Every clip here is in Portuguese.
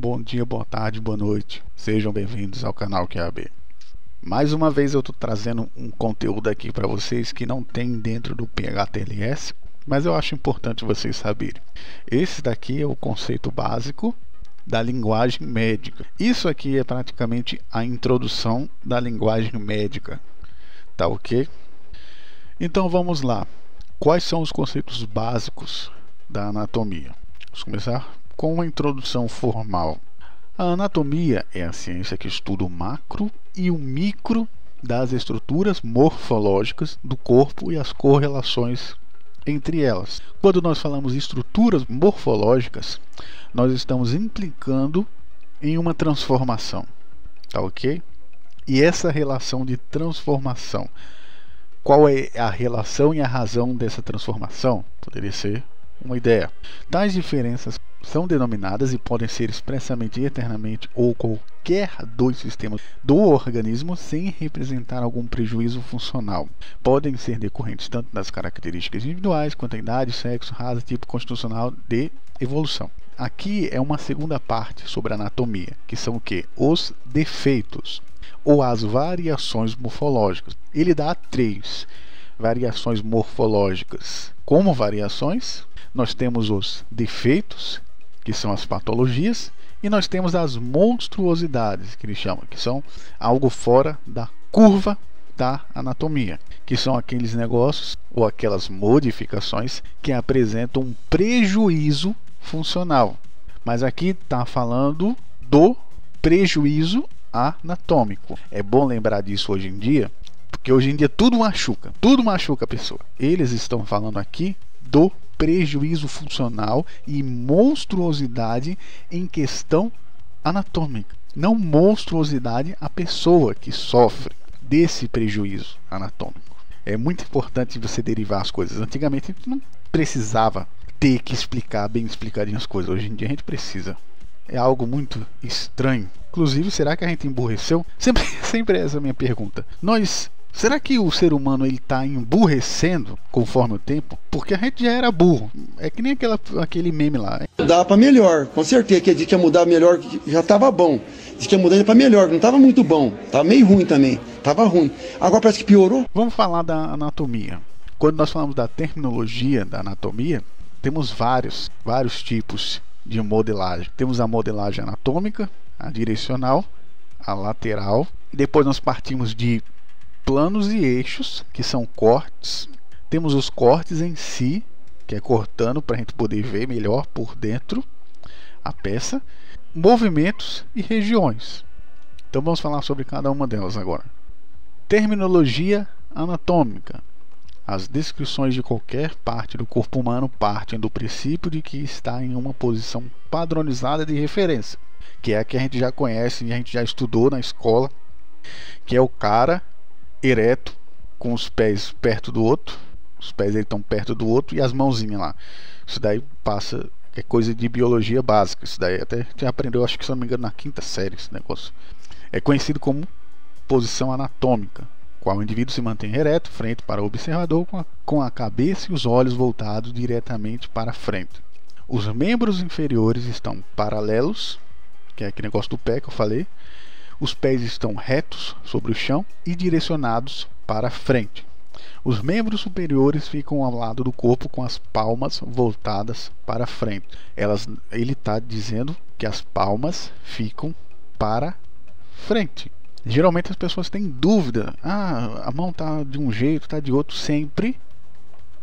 Bom dia, boa tarde, boa noite. Sejam bem-vindos ao canal QAB. Mais uma vez eu estou trazendo um conteúdo aqui para vocês que não tem dentro do PHTLS, mas eu acho importante vocês saberem. Esse daqui é o conceito básico da linguagem médica. Isso aqui é praticamente a introdução da linguagem médica, tá ok? Então vamos lá. Quais são os conceitos básicos da anatomia? Vamos começar com uma introdução formal. A anatomia é a ciência que estuda o macro e o micro das estruturas morfológicas do corpo e as correlações entre elas. Quando nós falamos de estruturas morfológicas, nós estamos implicando em uma transformação, tá ok? E essa relação de transformação, qual é a relação e a razão dessa transformação? Poderia ser uma ideia. Tais diferenças são denominadas e podem ser expressamente eternamente ou qualquer dos sistemas do organismo sem representar algum prejuízo funcional. Podem ser decorrentes tanto das características individuais quanto a idade, sexo, raça, tipo constitucional de evolução. Aqui é uma segunda parte sobre a anatomia, que são o que? Os defeitos ou as variações morfológicas. Ele dá 3 variações morfológicas. Como variações, nós temos os defeitos, que são as patologias, e nós temos as monstruosidades, que ele chama, que são algo fora da curva da anatomia, que são aqueles negócios ou aquelas modificações que apresentam um prejuízo funcional. Mas aqui está falando do prejuízo anatômico. É bom lembrar disso hoje em dia, porque hoje em dia tudo machuca a pessoa. Eles estão falando aqui do prejuízo funcional e monstruosidade em questão anatômica, não monstruosidade a pessoa que sofre desse prejuízo anatômico. É muito importante você derivar as coisas. Antigamente a gente não precisava ter que explicar bem explicadinho as coisas. Hoje em dia a gente precisa. É algo muito estranho. Inclusive, será que a gente emburreceu? Sempre essa é a minha pergunta. Será que o ser humano está emburrecendo conforme o tempo? Porque a gente já era burro. É que nem aquele meme lá. Mudar para melhor, com certeza. Que ia mudar melhor, já estava bom. Diz que ia mudar para melhor, não estava muito bom. Estava meio ruim também. Estava ruim. Agora parece que piorou. Vamos falar da anatomia. Quando nós falamos da terminologia da anatomia, temos vários tipos de modelagem. Temos a modelagem anatômica, a direcional, a lateral. E depois nós partimos de planos e eixos, que são cortes. Temos os cortes em si, que é cortando para a gente poder ver melhor por dentro a peça. Movimentos e regiões. Então vamos falar sobre cada uma delas agora. Terminologia anatômica. As descrições de qualquer parte do corpo humano partem do princípio de que está em uma posição padronizada de referência, que é a que a gente já conhece e a gente já estudou na escola, que é o cara ereto, com os pés perto do outro, os pés estão perto do outro e as mãozinhas lá. Isso daí é coisa de biologia básica. Isso daí até já aprendeu, acho que se não me engano, na 5ª série esse negócio. É conhecido como posição anatômica, qual o indivíduo se mantém ereto, frente para o observador, com a cabeça e os olhos voltados diretamente para frente. Os membros inferiores estão paralelos, que é aquele negócio do pé que eu falei. Os pés estão retos sobre o chão e direcionados para frente. Os membros superiores ficam ao lado do corpo com as palmas voltadas para frente. Ele está dizendo que as palmas ficam para frente. Geralmente as pessoas têm dúvida. A mão está de um jeito, está de outro. Sempre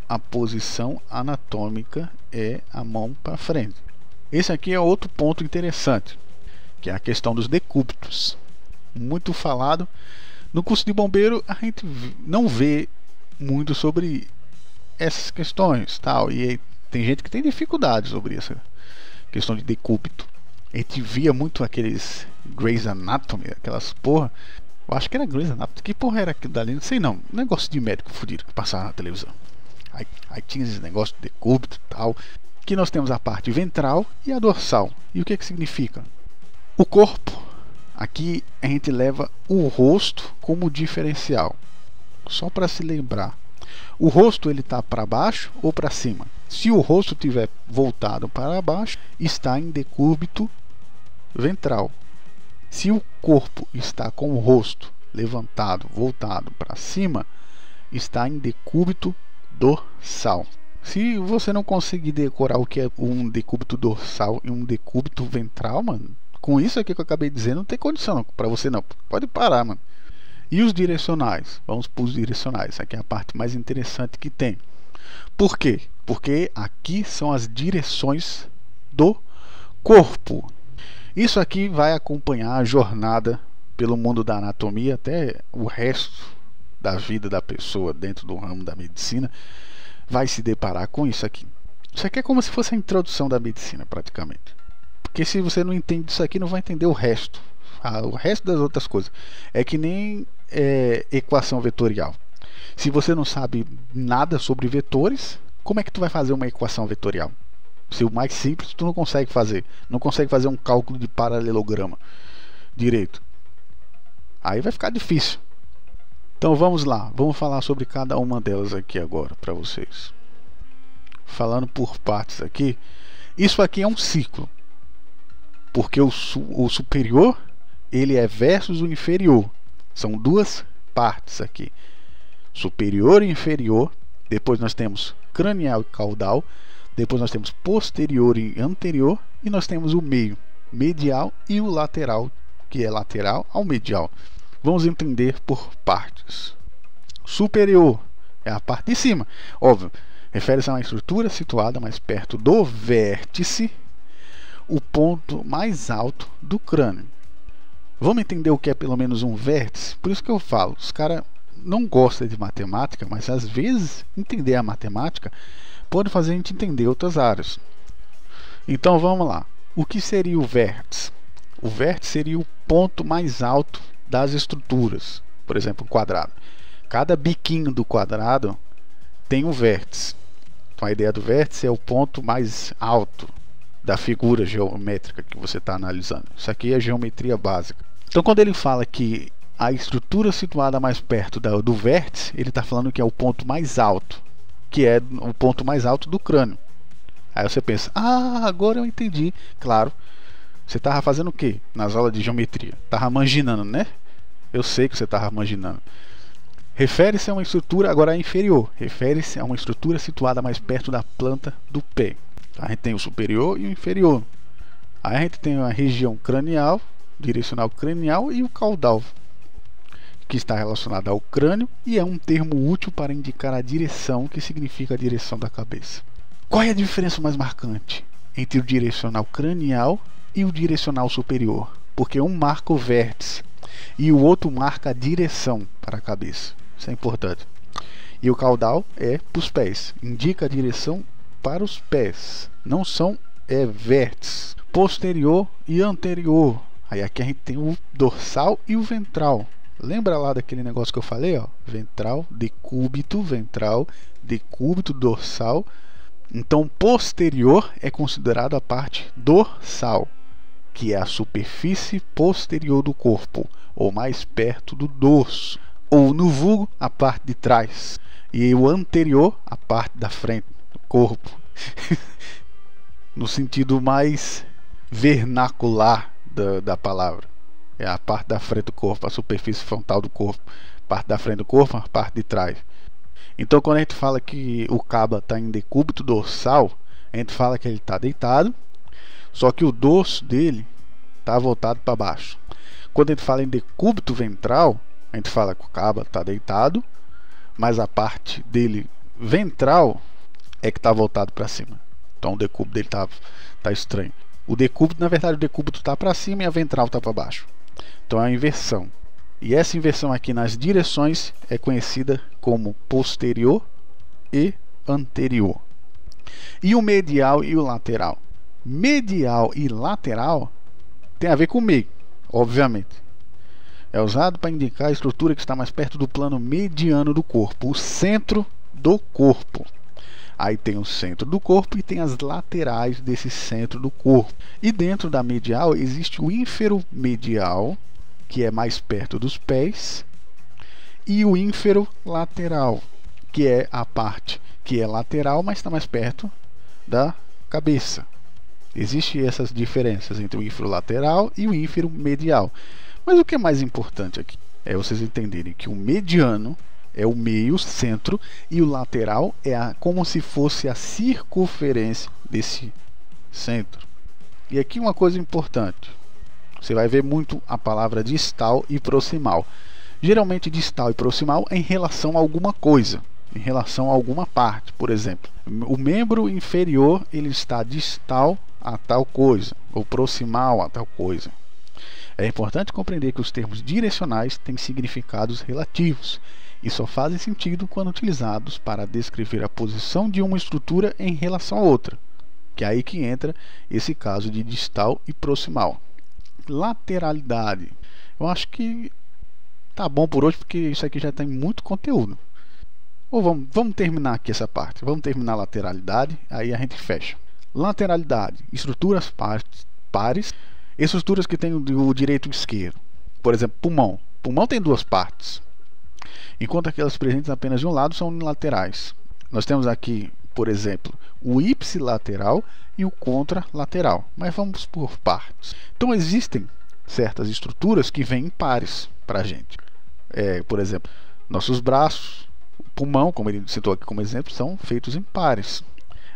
a posição anatômica é a mão para frente. Esse aqui é outro ponto interessante, que é a questão dos decúbitos. Muito falado. No curso de bombeiro a gente não vê muito sobre essas questões, tal, e tem gente que tem dificuldade sobre essa questão de decúbito. A gente via muito aqueles Grey's Anatomy, aquelas porra. Eu acho que era Grey's Anatomy. Que porra era aquilo dali? Não sei não. Negócio de médico fudido que passava na televisão. Aí tinha esse negócio de decúbito e tal. Que nós temos a parte ventral e a dorsal. E o que significa? O corpo. Aqui a gente leva o rosto como diferencial. Só para se lembrar. O rosto ele está para baixo ou para cima? Se o rosto estiver voltado para baixo, está em decúbito ventral. Se o corpo está com o rosto levantado, voltado para cima, está em decúbito dorsal. Se você não conseguir decorar o que é um decúbito dorsal e um decúbito ventral, mano, com isso aqui que eu acabei de dizer, não tem condição para você não. Pode parar, mano. E os direcionais? Vamos para os direcionais. Aqui é a parte mais interessante que tem. Por quê? Porque aqui são as direções do corpo. Isso aqui vai acompanhar a jornada pelo mundo da anatomia até o resto da vida da pessoa dentro do ramo da medicina. Vai se deparar com isso aqui. Isso aqui é como se fosse a introdução da medicina, praticamente. Porque se você não entende isso aqui, não vai entender o resto. O resto das outras coisas. É que nem equação vetorial. Se você não sabe nada sobre vetores, como é que tu vai fazer uma equação vetorial? Se o mais simples tu não consegue fazer. Não consegue fazer um cálculo de paralelograma direito. Aí vai ficar difícil. Então vamos lá, vamos falar sobre cada uma delas aqui agora para vocês. Falando por partes aqui, isso aqui é um ciclo, porque o superior ele é versus o inferior. São duas partes aqui, superior e inferior. Depois nós temos cranial e caudal. Depois nós temos posterior e anterior, e nós temos o meio, medial e o lateral, que é lateral ao medial. Vamos entender por partes. Superior é a parte de cima, óbvio, refere-se a uma estrutura situada mais perto do vértice, o ponto mais alto do crânio. Vamos entender o que é pelo menos um vértice? Por isso que eu falo, os caras não gostam de matemática, mas às vezes entender a matemática pode fazer a gente entender outras áreas. Então vamos lá. O que seria o vértice? O vértice seria o ponto mais alto das estruturas. Por exemplo, um quadrado. Cada biquinho do quadrado tem um vértice. Então a ideia do vértice é o ponto mais alto da figura geométrica que você está analisando. Isso aqui é geometria básica. Então quando ele fala que a estrutura situada mais perto do vértice, ele está falando que é o ponto mais alto, que é o ponto mais alto do crânio. Aí você pensa, agora eu entendi. Claro, você estava fazendo o que nas aulas de geometria? Estava imaginando, né? Eu sei que você estava imaginando. Refere-se a uma estrutura agora inferior. Refere-se a uma estrutura situada mais perto da planta do pé. A gente tem o superior e o inferior. Aí a gente tem a região cranial, direcional cranial, e o caudal, que está relacionado ao crânio e é um termo útil para indicar a direção, que significa a direção da cabeça. Qual é a diferença mais marcante entre o direcional cranial e o direcional superior? Porque um marca o vértice e o outro marca a direção para a cabeça. Isso é importante. E o caudal é para os pés, indica a direção para os pés. Não são vértices. Posterior e anterior. Aí aqui a gente tem o dorsal e o ventral. Lembra lá daquele negócio que eu falei, ó? Ventral, decúbito, dorsal. Então, posterior é considerado a parte dorsal, que é a superfície posterior do corpo, ou mais perto do dorso, ou no vulgo, a parte de trás. E o anterior, a parte da frente do corpo, no sentido mais vernacular da palavra. É a parte da frente do corpo, a superfície frontal do corpo. Parte da frente do corpo, a parte de trás. Então quando a gente fala que o caba está em decúbito dorsal, a gente fala que ele está deitado, só que o dorso dele está voltado para baixo. Quando a gente fala em decúbito ventral, a gente fala que o caba está deitado, mas a parte dele ventral é que está voltado para cima. Então o decúbito dele tá estranho. O decúbito, na verdade, o decúbito está para cima e a ventral está para baixo. Então é uma inversão. E essa inversão aqui nas direções é conhecida como posterior e anterior. E o medial e o lateral? Medial e lateral tem a ver com o meio, obviamente. É usado para indicar a estrutura que está mais perto do plano mediano do corpo, o centro do corpo. Aí tem o centro do corpo e tem as laterais desse centro do corpo. E dentro da medial existe o inferomedial, que é mais perto dos pés, e o inferolateral, que é a parte que é lateral, mas está mais perto da cabeça. Existem essas diferenças entre o ínfero lateral e o ínfero medial. Mas o que é mais importante aqui é vocês entenderem que o mediano é o meio, centro, e o lateral é como se fosse a circunferência desse centro. E aqui uma coisa importante, você vai ver muito a palavra distal e proximal. Geralmente distal e proximal é em relação a alguma coisa, em relação a alguma parte. Por exemplo, o membro inferior ele está distal a tal coisa, ou proximal a tal coisa. É importante compreender que os termos direcionais têm significados relativos e só fazem sentido quando utilizados para descrever a posição de uma estrutura em relação a outra, que é aí que entra esse caso de distal e proximal. Lateralidade. Eu acho que tá bom por hoje, porque isso aqui já tem muito conteúdo. Ou vamos terminar aqui essa parte. Vamos terminar a lateralidade, aí a gente fecha. Lateralidade, estruturas pares, estruturas que têm o direito e o esquerdo. Por exemplo, pulmão. Pulmão tem duas partes, enquanto aquelas presentes apenas de um lado são unilaterais. Nós temos aqui, por exemplo, o ipsilateral e o contralateral. Mas vamos por partes. Então existem certas estruturas que vêm em pares para a gente. Por exemplo, nossos braços, o pulmão, como ele citou aqui como exemplo, são feitos em pares.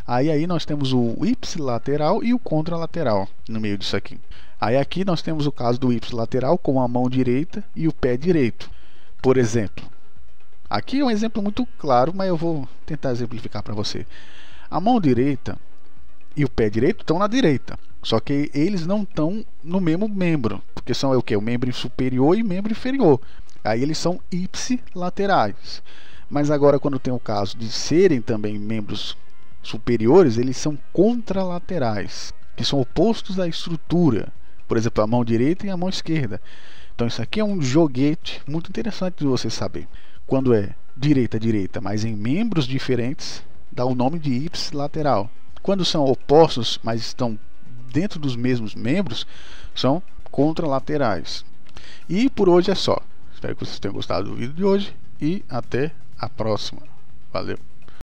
Aí nós temos o ipsilateral e o contralateral no meio disso aqui. Aí aqui nós temos o caso do ipsilateral com a mão direita e o pé direito. Por exemplo, aqui é um exemplo muito claro, mas eu vou tentar exemplificar para você. A mão direita e o pé direito estão na direita, só que eles não estão no mesmo membro, porque são o que? O membro superior e membro inferior. Aí eles são ipsilaterais. Mas agora, quando tem o caso de serem também membros superiores, eles são contralaterais, que são opostos à estrutura. Por exemplo, a mão direita e a mão esquerda. Então isso aqui é um joguete muito interessante de você saber. Quando é direita, mas em membros diferentes, dá o nome de ipsilateral. Quando são opostos, mas estão dentro dos mesmos membros, são contralaterais. E por hoje é só. Espero que vocês tenham gostado do vídeo de hoje e até a próxima. Valeu!